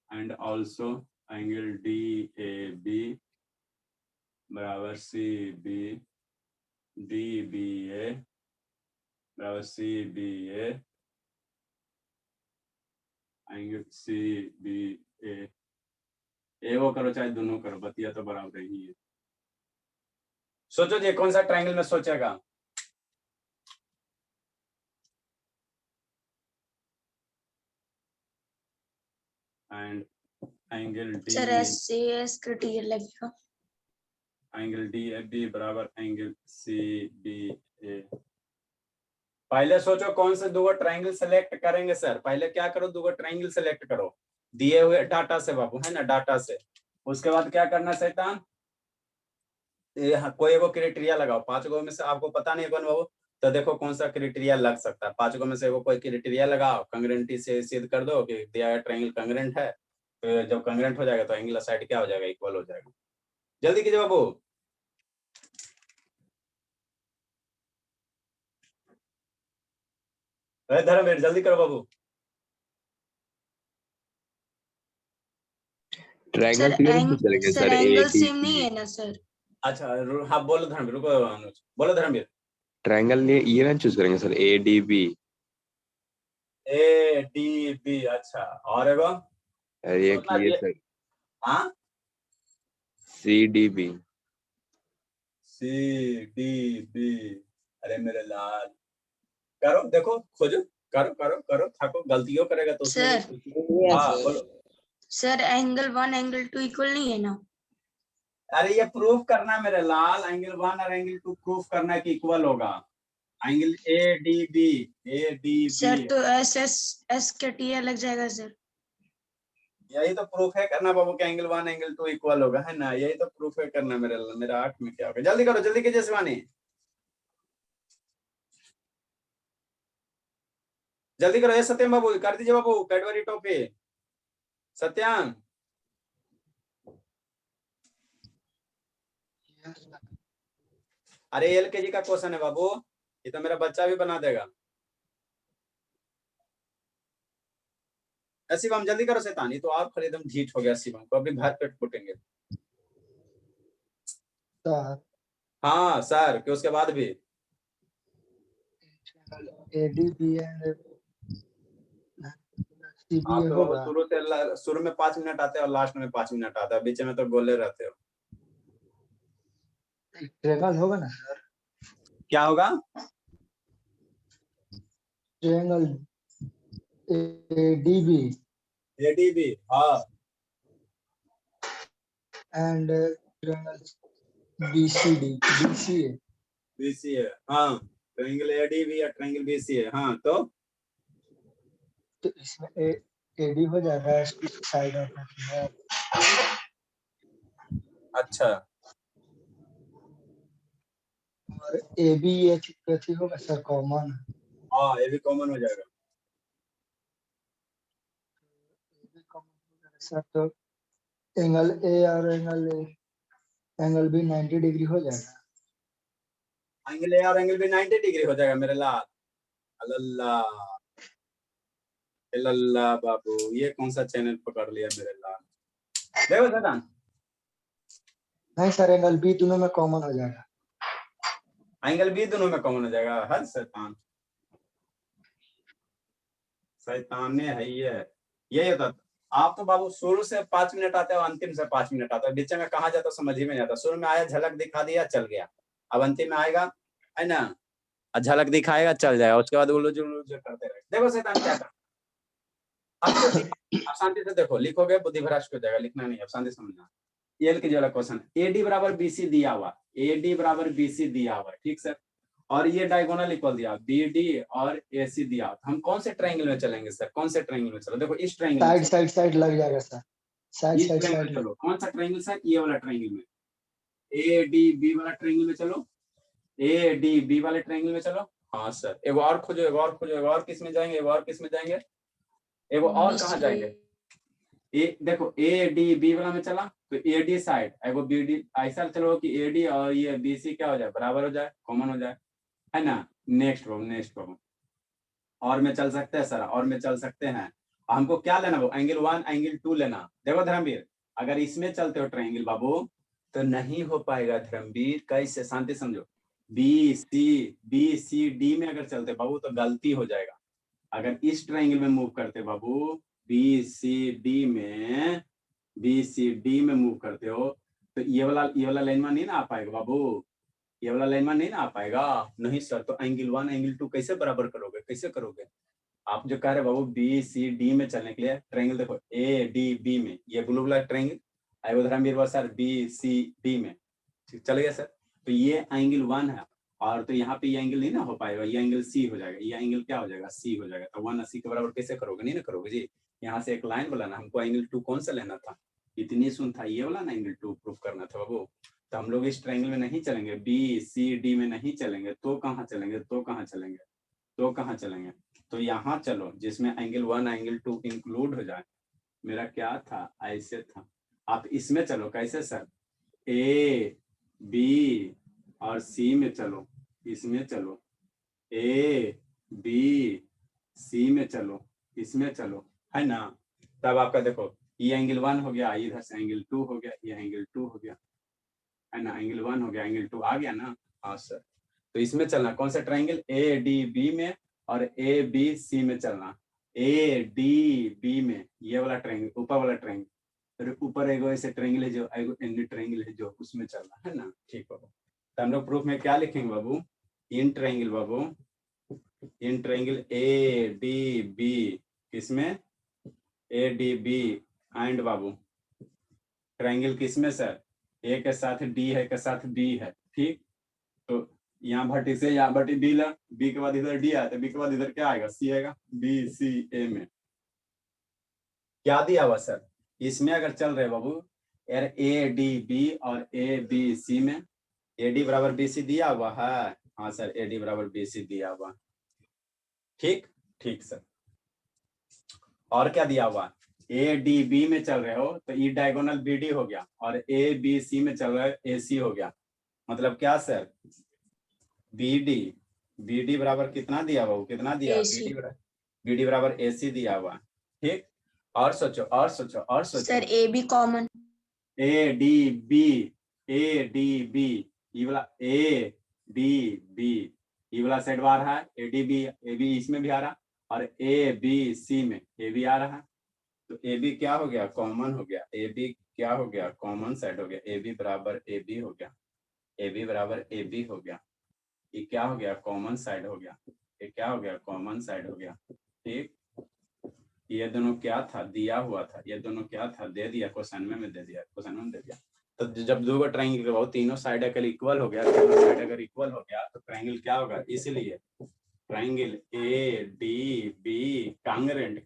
and also angle DAB बराबर DBA बराबर CBA एंगल CBA। वो करो चाहे दोनों करो, बतिया तो बराबर ही है। सोचो जी कौन सा ट्रायंगल में सोचेगा, and angle sir SAS criteria लगेगा, एंगल DAB बराबर एंगल CBA। पहले सोचो कौन से दो ट्रायंगल सेलेक्ट करेंगे सर। पहले क्या करो, दो ट्रायंगल सेलेक्ट करो दिए हुए डाटा से बाबू, है ना, डाटा से। उसके बाद क्या करना शैतान, कोई एगो क्राइटेरिया लगाओ। 5 गो में से आपको पता नहीं बन बाबू, तो देखो कौन सा क्राइटेरिया लग सकता है। 5 गो में से एगो कोई क्राइटेरिया लगाओ, कंग्रेंटी से सिद्ध कर दो कि दिया गया ट्रायंगल कंग्रेंट है। तो जब कंग्रेंट हो जाएगा तो एंगल साइड क्या हो जाएगा, इक्वल हो जाएगा। जल्दी कीजिए बाबू। धर्मवीर जल्दी करो बाबू। ट्रायंगल सर फिगर से चलेंगे sir sir, angle ADB। Same नहीं है ना सर। अच्छा हाँ बोलो धर्मवीर, रुको अनुज, बोलो धर्मवीर। ट्रायंगल ये ना चूज करेंगे सर, ADB। ADB अच्छा, और एगो और ये की सर हाँ CDB। CDB। अरे मेरे लाल, करो देखो खोजो, करो करो करो, थको गलतियों करेगा तो उसमें सर हाँ बोलो। सर एंगल 1 एंगल 2 इक्वल नहीं है ना। अरे ये प्रूफ करना है मेरे लाल, एंगल 1 और एंगल 2 प्रूफ करना है कि इक्वल होगा। एंगल ADB सर तो S क्राइटेरिया लग जाएगा सर। यही तो प्रूफ है करना बाबू कि एंगल 1 एंगल 2 इक्वल होगा, है ना। यही तो प्रूफ है करना मेरा 8 में क्या होगा। जल्दी करो, जल्दी कीजिए शिवानी, जल्दी करो। ये सत्यम बाबू कर दीजिए बाबू, कैडबरी टॉफी सत्यम। अरे LKG का क्वेश्चन है बाबू, ये तो मेरा बच्चा भी बना देगा। शिवम जल्दी करो शैतानी, तो आप खड़े एकदम ढीठ हो गया शिवम को, अभी घर पे फूटेंगे। सर हाँ सर, कि उसके बाद भी एडीबी एंड सीबीए आप तो होगा। शुरू में 5 मिनट आते हैं और लास्ट में 5 मिनट आता है, बीच में तो गोले रहते हो। ट्रायंगल होगा ना सर? क्या होगा? ट्रायंगल एडीबी एडीबी, हाँ, and triangle BCD BCA. BCA, हाँ, ट्रायंगल एडीबी या ट्रायंगल बीसीए, हाँ, तो इसमें एडी हो जाएगा साइड ऑफ। अच्छा, और ए बी एच होगा सर कॉमन। हाँ, ये भी कॉमन हो जाएगा। सर तो एंगल ए और एंगल बी 90 डिग्री हो जाएगा। एंगल ए और एंगल बी 90 डिग्री हो जाएगा मेरे लाल। अल्लाह अल्लाह बाबू, ये कौन सा चैनल पकड़ लिया मेरे लाल? देखो शैतान, नहीं सर, एंगल बी दोनों में कॉमन हो जाएगा। एंगल बी दोनों में कॉमन हो जाएगा। हर शैतान, शैतान है ये, यही होता। आप तो बाबू शुरू से 5 मिनट आते हो, अंतिम से 5 मिनट आता है, बीच में कहाँ जाता समझ ही में नहीं आता। शुरू में आया, झलक दिखा दिया, चल गया, अब अंतिम में आएगा, है ना, झलक दिखाएगा, चल जाएगा, उसके बाद उलझ करते रहे। देखो शैतान क्या कर, आप शांति से देखो, लिखोगे बुद्धि भ्रष्ट हो जाएगा, लिखना नहीं, अब शांति समझना। एल की जो वाला क्वेश्चन, एडी बराबर बीसी दिया हुआ, एडी बराबर बीसी दिया हुआ, ठीक सर, और ये डायगोनल इक्वल दिया, बीडी और एसी दिया। हम कौन से ट्रायंगल में चलेंगे सर? कौन से ट्रायंगल में चलो? देखो इस ट्रायंगल साइड लग जाएगा सर, साइड चलो। कौन सा ट्रायंगल सर? ये वाला ट्रायंगल में, ए डी बी वाला ट्रायंगल में चलो, ए डी बी वाले ट्रायंगल में चलो। हाँ सर, एक और खोजो, एक और खोजो, एक और किस में जाएंगे, एक और किस में जाएंगे, एक और कहाँ जाएंगे? देखो ए डी बी वाला में चला तो ए डी साइड, एगो बी डी, ऐसा चलो कि ए डी और ये बी सी क्या हो जाए, बराबर हो जाए, कॉमन हो जाए, है ना। नेक्स्ट प्रॉब्लम और में चल सकते हैं सर, और में चल सकते हैं। हमको क्या लेना वो, एंगल 1 एंगल 2 लेना। देखो धर्मवीर, अगर इसमें चलते हो ट्रायंगल बाबू तो नहीं हो पाएगा धर्मवीर, कैसे? शांति समझो, बी सी डी में अगर चलते बाबू तो गलती हो जाएगा। अगर इस ट्रायंगल में मूव करते बाबू, बी सी डी में मूव करते हो तो ये वाला लाइन में नहीं ना आ पाएगा बाबू, ये वाला लाइन में नहीं ना आ पाएगा। नहीं सर, तो एंगल 1 एंगल 2 कैसे बराबर करोगे, कैसे करोगे? आप जो कह रहे बाबू बी सी डी में चलने के लिए ट्रायंगल, देखो ए डी बी में, ये ब्लू वाला ट्रायंगल आएगा धर्मवीर सर, बी सी डी में, चल गया सर। तो ये एंगल 1 है, और तो यहाँ पे ये एंगल नहीं ना हो पाएगा, ये एंगल सी हो जाएगा, ये एंगल क्या हो जाएगा, सी हो जाएगा। तो 180 के बराबर कैसे करोगे? नहीं ना करोगे जी। यहाँ से एक लाइन बनाना, हमको एंगल 2 कौन सा लेना था, इतनी सुन था, ये वाला ना एंगल 2 प्रूफ करना था बाबू। तो हम लोग इस ट्रायंगल में नहीं चलेंगे, बी सी डी में नहीं चलेंगे, तो कहाँ चलेंगे, तो यहाँ चलो जिसमें एंगल 1 एंगल 2 इंक्लूड हो जाए। मेरा क्या था, ऐसे था। आप इसमें चलो, कैसे सर? ए बी और सी में चलो, इसमें चलो, ए बी सी में चलो, इसमें चलो, है ना। तब आपका देखो ये एंगल 1 हो गया, इधर से एंगल 2 हो गया, ये एंगल 2 हो गया, है ना, एंगल 1 हो गया, एंगल 2 आ गया ना। हाँ सर, तो इसमें चलना कौन सा ट्रायंगल, ए डी बी में और ए बी सी में चलना। ए डी बी में ये वाला ट्रायंगल, ऊपर वाला ट्रायंगल, फिर ऊपर एगो ऐसे ट्रायंगल है जो एगो एंगल ट्रायंगल है जो उसमें चलना, है ना। ठीक बाबू, तो हम लोग प्रूफ में क्या लिखेंगे बाबू, इन ट्रायंगल बाबू, in triangle A D B, किसमें, ए डी बी एंड बाबू ट्रायंगल किसमें सर, ए के साथ डी है, के साथ बी है, ठीक। तो यहाँ भट्टी से यहाँ भट्टी बी ला, बी के बाद इधर डी आया, तो बी के बाद इधर क्या आएगा, सी आएगा। बी सी ए में क्या दिया हुआ सर, इसमें अगर चल रहे बाबू यार ए डी बी और ए बी सी में, ए डी बराबर बी सी दिया हुआ है। हाँ सर, ए डी बराबर बी सी दिया हुआ, ठीक ठीक सर। और क्या दिया हुआ, ए डी बी में चल रहे हो तो ई डायगोनल बी डी हो गया, और ए बी सी में चल रहा है ए सी हो गया। मतलब क्या सर, बी डी बराबर कितना दिया हुआ, कितना दिया, बी डी बराबर ए सी दिया हुआ, ठीक। और सोचो और सोचो और सोचो। Sir A B common. A D B ये वाला ए डी बी ये वाला साइड आ रहा है, ए बी इसमें भी आ रहा, और ए बी सी में ए बी आ रहा है, तो ए बी क्या हो गया, कॉमन हो गया। ए बी क्या हो गया, कॉमन साइड हो गया। ए बी बराबर ए बी हो गया, ए बी बराबर ए बी हो गया। ये क्या हो गया, कॉमन साइड हो गया। ये क्या हो गया, कॉमन साइड हो गया। ठीक, ये दोनों क्या था, दिया हुआ था। ये दोनों क्या था, दे दिया, क्वेश्चन में दे दिया, क्वेश्चन में दे दिया। तो जब दो ट्रायंगल हो, तीनों साइड अगर इक्वल हो गया, तीनों साइड अगर इक्वल हो गया तो ट्रायंगल क्या होगा, इसलिए triangle A D B congruent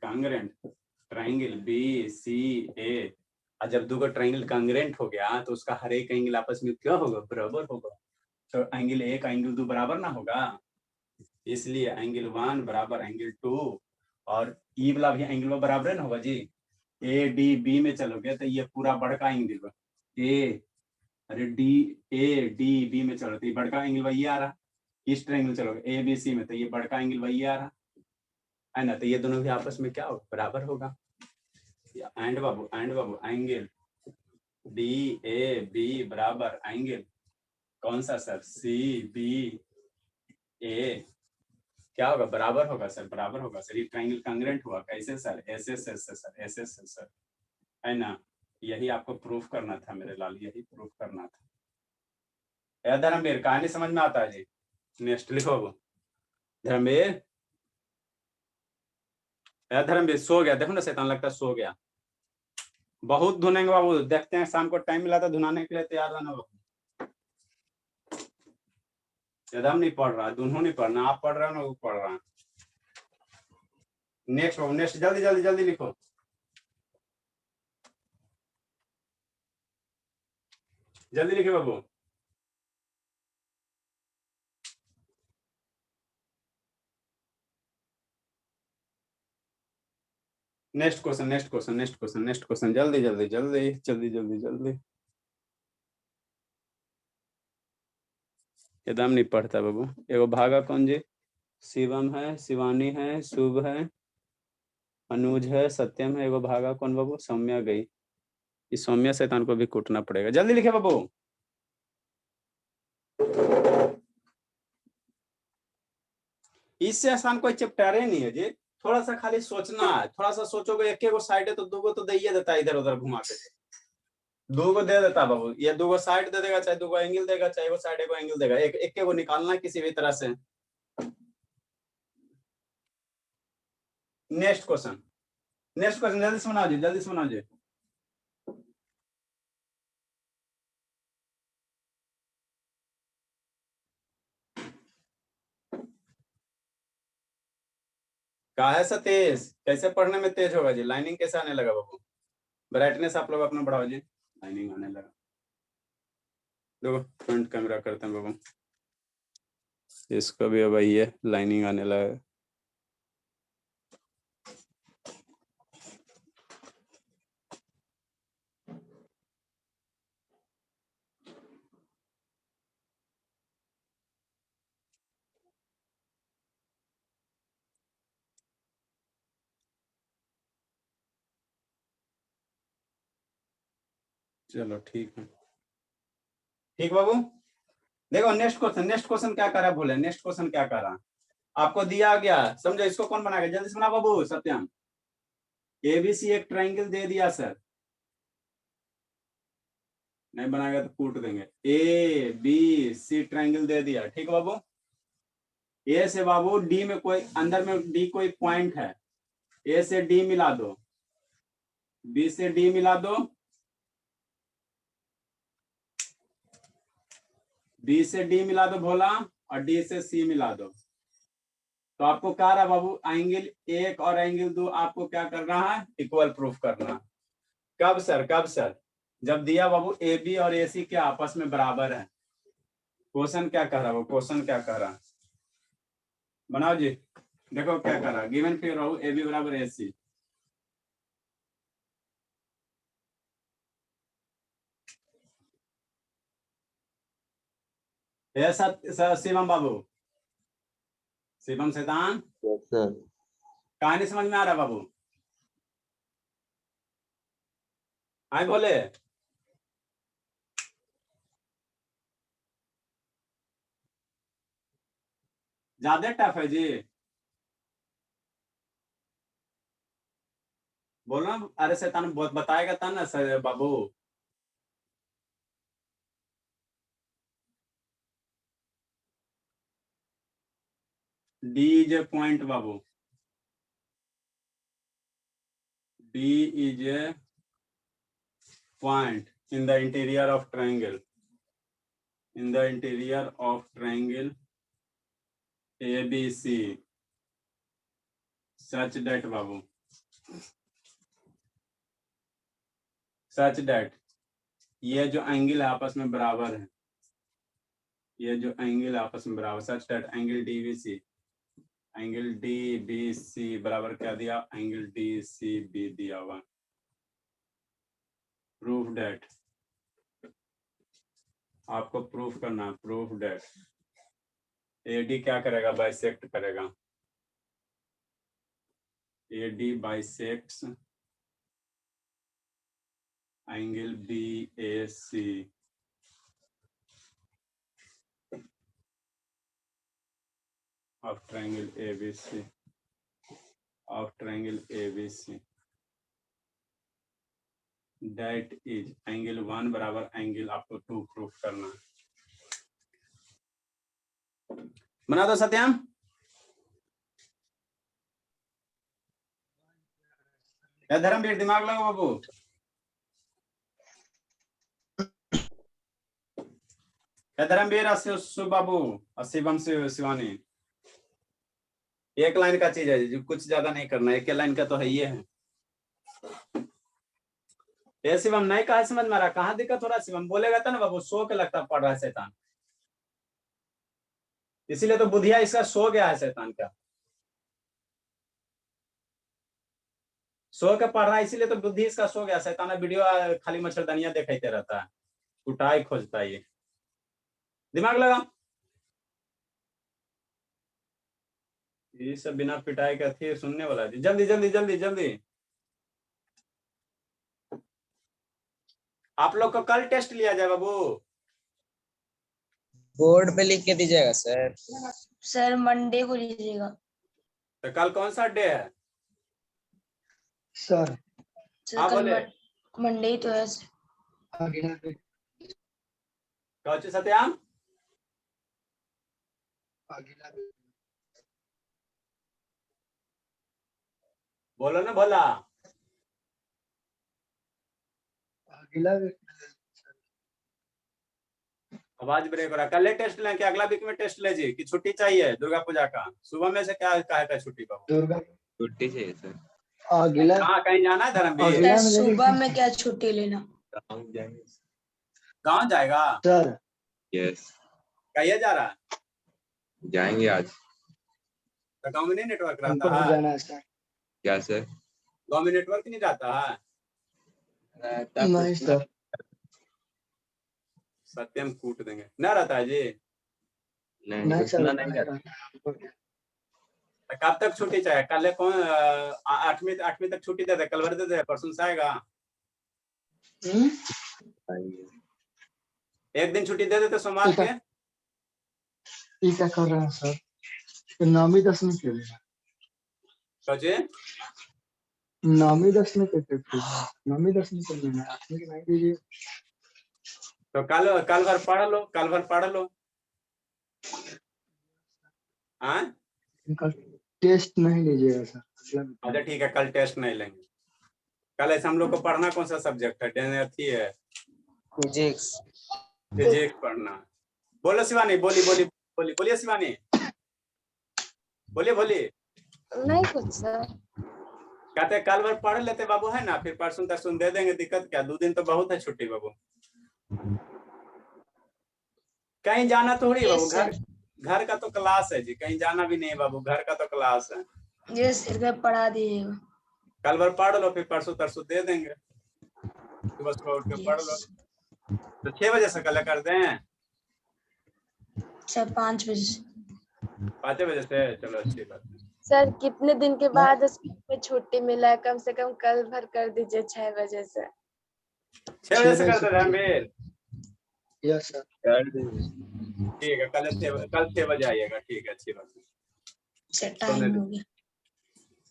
triangle B C A. और जब दो ट्रायंगल कांग्रेंट हो गया तो उसका हर एक एंगल आपस में क्या होगा, बराबर होगा। तो एंगल एक एंगल दो बराबर ना होगा, इसलिए एंगल 1 बराबर एंगल 2, और ई वाला भी एंगल बराबर ना होगा जी। ए डी बी में चलोगे तो ये पूरा बड़का एंगल ए डी बी में चलो तो ये बड़का एंगल वही आ रहा। इस ट्रायंगल चलोगे ए बी सी में तो ये बड़का एंगल वही आ रहा है ना, तो ये दोनों भी आपस में क्या होगा, बराबर होगा। एंड बाबू एंगल डी ए बी बराबर एंगल कौन सा सर, सी बी ए क्या होगा, बराबर होगा सर, बराबर होगा सर। ये ट्रायंगल कांग्रेंट हुआ कैसे सर, ऐसे सर है ना। यही आपको प्रूफ करना था मेरे लाल, यही प्रूफ करना था। धर्मवीर कहानी समझ में आता है जी। नेक्स्ट लिखो वो धर्मवीर। धर्मवीर सो गया, देखो ना शैतान लगता है सो गया। बहुत धुनेंगे बाबू, देखते हैं शाम को टाइम मिला तो धुनाने के लिए तैयार रहना बाबू। एकदम नहीं पढ़ रहा, दोनों नहीं पढ़ना, आप पढ़ रहे हो ना वो पढ़ रहा है। नेक्स्ट बाबू नेक्स्ट, जल्दी लिखो। जल्दी लिखे बाबू। नेक्स्ट क्वेश्चन जल्दी। एकदम नहीं पढ़ता बाबू। एगो भागा कौन जी, शिवम है, शिवानी है, शुभ है, अनुज है, सत्यम है। एगो भागा कौन बाबू, सौम्या गई। इस सौम्या शैतान को भी कूटना पड़ेगा। जल्दी लिखे बाबू। इससे आसान कोई चैप्टर ही नहीं है जी। थोड़ा सा खाली सोचना है, थोड़ा सा सोचोगे, एक एगो साइड है तो दो गो तो दे ही देता है, इधर उधर घुमा के दो गो दे देता बाबू। ये दो गो साइड दे देगा, चाहे दो गो एंगल देगा, चाहे वो साइड एगो एंगल देगा। एक एगो निकालना है किसी भी तरह से। नेक्स्ट क्वेश्चन जल्दी सुनाओ जी। कहा है सतीश, कैसे पढ़ने में तेज होगा जी। लाइनिंग कैसे आने लगा बाबू, ब्राइटनेस आप लोग अपना बढ़ाओ जी। लाइनिंग आने लगा, देखो फ्रंट कैमरा करते हैं बाबू, इसको भी अब वही है, लाइनिंग आने लगा। चलो ठीक है, ठीक बाबू। देखो नेक्स्ट क्वेश्चन क्या कर रहा है, बोले नेक्स्ट क्वेश्चन क्या कर रहा है, आपको दिया गया, समझो इसको कौन बनाएगा, जल्दी से बना बाबू सत्यम। एबीसी एक ट्रायंगल दे दिया सर, नहीं बनाएगा तो कूट देंगे। ए बी सी ट्रायंगल दे दिया, ठीक है बाबू। ए से बाबू डी में कोई, अंदर में डी कोई पॉइंट है, ए से डी मिला दो, बी से डी मिला दो, बी से डी मिला दो भोला, और डी से सी मिला दो। तो आपको क्या रहा बाबू, एंगल 1 और एंगल 2 आपको क्या करना है, इक्वल प्रूफ करना। कब सर, जब दिया बाबू ए बी और ए सी क्या आपस में बराबर है। क्वेश्चन क्या कह रहा, बनाओ जी। देखो क्या कर रहा, गिवन फिगर बाबू ए बी बराबर ए सी। शिवम बाबू, शिवम शैतान, यस सर। कहानी समझ में आ रहा बाबू। आए बोले ज्यादा टफ है जी, बोलना। अरे शैतान बताएगा था ना sir Babu. D is a point Babu, D is a point in the interior of triangle, in the interior of triangle ABC such that Babu, such that ये जो एंगल आपस में बराबर है, ये जो एंगल आपस में बराबर, such that angle DBC, angle DBC बराबर क्या दिया, एंगल DCB दिया हुआ। प्रूफ डेट, आपको प्रूफ करना है, प्रूफ डेट AD क्या करेगा, बाइसेक्ट करेगा, AD bisects angle BAC of triangle ABC, of triangle ABC that is angle 1 बराबर एंगल आपको 2 प्रूफ करना है। बना दो सत्यम। धर्मवीर दिमाग लगाओ बाबू। धर्मवीर बाबू, शिवम शिवानी, एक लाइन का चीज है जो कुछ ज्यादा नहीं करना, एक लाइन का तो है ये है। ये शिवम नहीं कहा, समझ में आ रहा, कहाँ दिक्कत हो रहा है शिवम, बोलेगा था ना बाबू, सो के लगता पढ़ रहा है शैतान, इसीलिए तो बुधिया इसका सो गया है शैतान का, सो के पढ़ रहा है इसीलिए तो बुद्धि इसका सो गया। शैतान वीडियो खाली मच्छरदानियां दिखाते रहता है, कुटाई खोजता है ये। दिमाग लगा, ये सब बिना पिटाई का थी सुनने वाला। जल्दी जल्दी जल्दी जल्दी। आप लोग को कल टेस्ट लिया जाए बाबू, बोर्ड पे लिख के दीजिएगा सर। सर मंडे को लीजिएगा। तो कल कौन सा डे है सर? हाँ कल बोले, मंडे ही तो है सर। अगला वीक, कौन सी सत्याम, अगला वीक, बोलो ना भोला, अगला वीक। आवाज ब्रेक हो रहा। कल टेस्ट लें कि अगला वीक में टेस्ट ले जी, कि छुट्टी चाहिए दुर्गा पूजा का, सुबह में से क्या कहा था छुट्टी बाबू? दुर्गा छुट्टी चाहिए सर। अगला, हाँ कहीं जाना है धर्मवीर? अगला सर में सुबह में क्या छुट्टी लेना? गाँव जाएंगे गाँव जाएगा? सर यस, कहिए जा रहा है? जाएंगे आज। तो गाँव में नहीं नेटवर्क हमको रहता भी है? जाना है सर। क्या सर? गाँव में नेटवर्क नहीं रहता है? नहीं सर, सत्यम कूट देंगे, ना रहता है जी? नहीं सर, उतना नहीं रहता। रहता है, हमको क्या। तो कब तक छुट्टी चाहिए? कल कौन 8वीं तक छुट्टी दे दे, कल भर दे दे, परसों से आएगा। आएंगे। एक दिन छुट्टी दे देते सोमवार के। ये क्या कर रहे हैं सर? तो 9वीं 10वीं के लिए, सोचिए, 9वीं 10वीं के लिए, 9वीं 10वीं के लिए 8वीं की नहीं दीजिए। तो कल भर पढ़ लो, कल भर पढ़ लो। हाँ इनका टेस्ट नहीं लीजिएगा सर, अगला वीक। अच्छा ठीक है, कल टेस्ट नहीं लेंगे। कल ऐसे हम लोग को पढ़ना कौन सा सब्जेक्ट है? अथी है फिजिक्स। फिजिक्स पढ़ना। बोलो शिवानी, बोली बोली बोली, बोलिए शिवानी, बोलिए बोलिए। नहीं कुछ सर। कहते कल भर पढ़ लेते बाबू, है ना, फिर परसों तरसों दे देंगे, दिक्कत क्या, 2 दिन तो बहुत है छुट्टी बाबू। कहीं जाना थोड़ी बाबू, घर का तो क्लास है जी, कहीं जाना भी नहीं है बाबू, घर का तो क्लास है। ये सिर पढ़ा दीजिएगा। कल भर पढ़ लो, फिर परसों तरसों दे देंगे, सुबह सुबह उठ के पढ़ लो। तो 6 बजे से कल कर दें? सर 5 बजे से। 5 बजे से, चलो अच्छी बात है। सर कितने दिन के बाद स्कूल में छुट्टी मिला है? कम से कम कल भर कर दीजिए 6 बजे से। 6 बजे से करते थे धर्मवीर। Yes sir. कर दीजिए। ठीक है, कल 6 बजे आइएगा। ठीक है, अच्छी बात है। सर टाइम हो गया।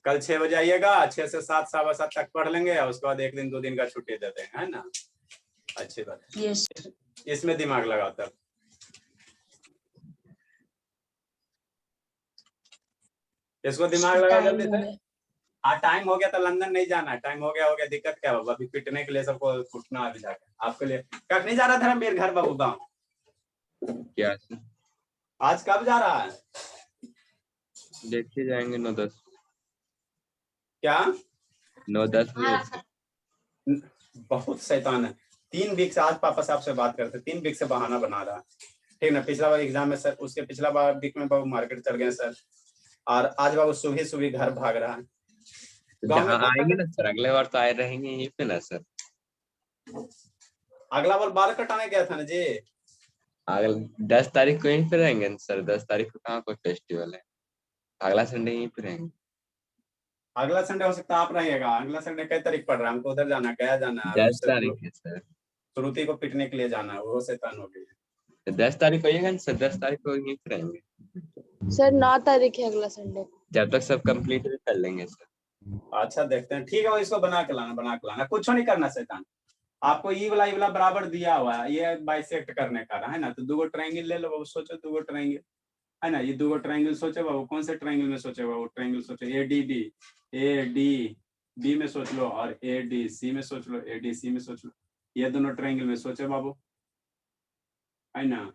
कल 6 बजे आइएगा, 6 से 7, 7:15 तक पढ़ लेंगे और उसके बाद 1 दिन 2 दिन का छुट्टी देते हैं, है ना। अच्छी बात है, यस इसमें दिमाग लगाओ तब। इसको दिमाग लगा जल्दी से। हाँ, टाइम हो गया तो लंदन नहीं जाना है। टाइम हो गया, दिक्कत क्या होगा। अभी पिटने के लिए सबको उठना अभी जाके आपके लिए। कब नहीं जा रहा धर्मवीर घर बाबू गाँव? क्या सर? आज कब जा रहा है? देखते जाएंगे 9-10। क्या 9-10 बजे। बहुत शैतान है। 3 वीक से आज पापा साहब से बात करते, 3 वीक से बहाना बना रहा है। ठीक ना, पिछला बार एग्जाम में सर, उसके पिछला बार वीक में बाबू मार्केट चल गए सर, और आज बाबू सुबह सुबह घर भाग रहा है। गाँव में जहाँ आएंगे ना सर, अगले बार तो आए रहेंगे यहीं पे ना सर। अगला बार बाल कटाने गया था ना जी। अगले 10 तारीख को यहीं पे रहेंगे ना सर। 10 तारीख को कहाँ कोई फेस्टिवल है। अगला संडे यहीं पे रहेंगे। अगला संडे हो सकता है आप रहिएगा। अगला संडे कई तारीख पड़ रहा है? हमको उधर जाना है, गया जाना है। 10 तारीख है सर। श्रुति को पिटने के लिए जाना है, वो शैतान हो गई है। 10 तारीख को आइएगा ना सर। 10 तारीख को यहीं पे रहेंगे सर 9 तारीख है अगला संडे। जब तक सब कंप्लीट भी कर लेंगे सर। अच्छा देखते हैं, ठीक है। वो इसको बना के लाना, कुछ नहीं करना शैतान। आपको ई वाला बराबर दिया हुआ है, ये बाइसेक्ट करने का है ना। तो 2 ट्रायंगल ले लो बाबू, सोचो 2 ट्रायंगल है ना। ये 2 ट्रायंगल सोचे बाबू, कौन से ट्रायंगल में सोचे बाबू? ट्रायंगल सोचे ADB में सोच लो, और ADC में सोच लो, ADC में सोच लो। ये दोनों ट्रायंगल में सोचे बाबू, है ना।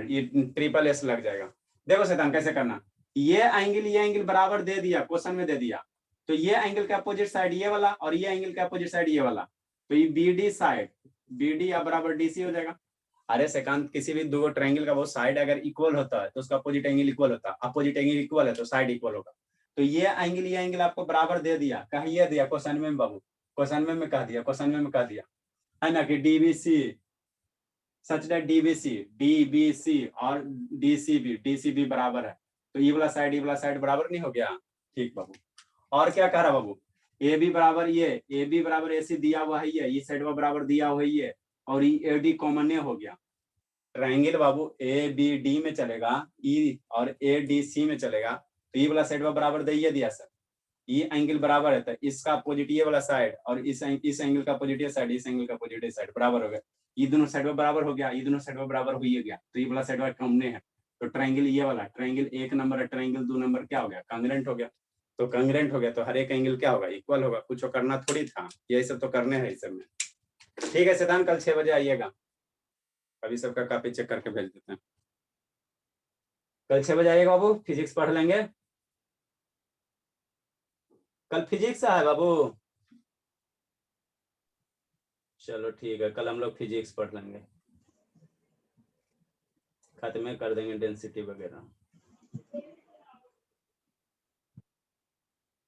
ये ट्रिपल S लग जाएगा। देखो शैतान कैसे करना। ये एंगल बराबर दे दिया, क्वेश्चन में दे दिया। तो ये एंगल का अपोजिट साइड ये वाला, और ये एंगल का अपोजिट साइड ये वाला। तो ये BD साइड, BD अब बराबर DC हो जाएगा। अरे सेकंड, किसी भी 2 ट्रायंगल का वो साइड अगर इक्वल होता है तो उसका अपोजिट एंगल इक्वल होता है। अपोजिट एंगल इक्वल है तो साइड इक्वल होगा। तो ये एंगल आपको बराबर दे दिया। कहा ये दिया क्वेश्चन में बाबू, क्वेश्चन में कह दिया है ना कि DBC सच दैट DBC और DCB बराबर है। तो ये वाला साइड बराबर नहीं हो गया? ठीक बाबू। और क्या कह रहा बाबू? AB बराबर AC दिया हुआ है, ये साइड बराबर दिया हुआ है, और ये AD कॉमन हो गया। ट्रायंगल बाबू ABD में चलेगा, E और ADC में चलेगा। तो ये वाला साइड बराबर दिया सर। ये एंगल बराबर है तो इसका अपोजिट ये वाला साइड, और इस एंगल का अपोजिट ये साइड, इस एंगल का अपोजिट ये साइड बराबर हो गया। ये दोनों साइड बराबर हो गया, ये दोनों साइड बराबर हो गया। तो ये वाला साइड कमने है। तो ट्रायंगल ये वाला, ट्रायंगल 1 नंबर है, ट्रायंगल 2 नंबर क्या हो गया? कांग्रेंट हो गया। तो कांग्रेंट हो गया तो हर एक एंगल क्या होगा? इक्वल होगा। कुछ करना थोड़ी था, यही सब तो करने हैं इस सब में। ठीक है शैतान, कल 6 बजे आइएगा। अभी सबका कॉपी चेक करके भेज देते हैं। कल 6 बजे आइएगा बाबू, फिजिक्स पढ़ लेंगे। कल फिजिक्स है बाबू। चलो ठीक है, कल हम लोग फिजिक्स पढ़ लेंगे, खत्म कर देंगे डेंसिटी वगैरह।